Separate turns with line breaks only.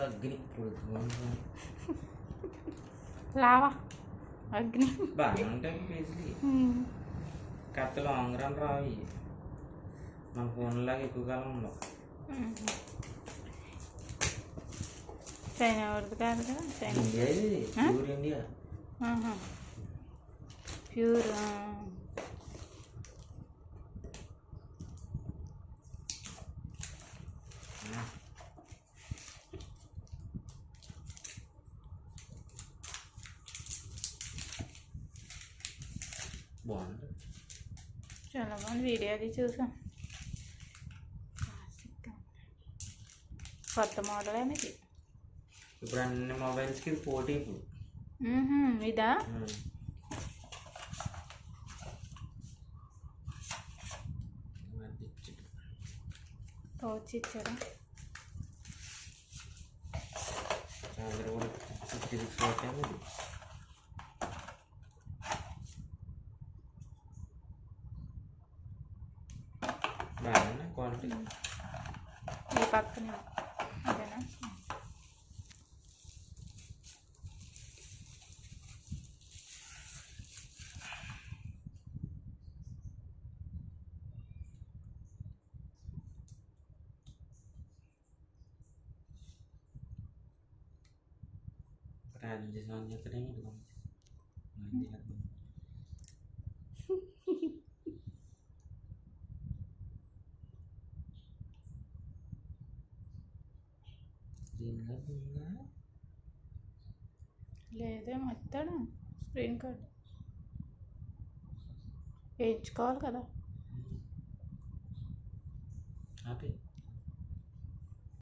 అగ్ని
లావా అగ్ని
బాగానే ఉంటాయి పీసులు. కత్త లాంగ్ రన్ రావి, మన ఫోన్లాగా ఎక్కువ కాలం ఉండవు.
చైనా వరదు కాదు కదా, చైనా
ఇండియా, ఇది ప్యూర్ ఇండియా.
ప్యూర్.
బాగుంటుంది,
చాలా బాగుంది. వీడియో అది చూసాం. కొత్త మోడల్ అనేది.
ఇప్పుడు అన్ని మొబైల్స్కి ఇది పోటీ. ఇప్పుడు
ఇదా పౌచ్ ఇచ్చారా?
చార్జర్ కూడా 56 వాట్ ఇది. బాగా క్వాలిటీ.
ఈ పక్కన అదేనా?
రాజేశ్వరం చేస్తే
లేదే మొత్తాడు స్క్రీన్ కార్డ్ వేయించుకోవాలి కదా.
ఆపి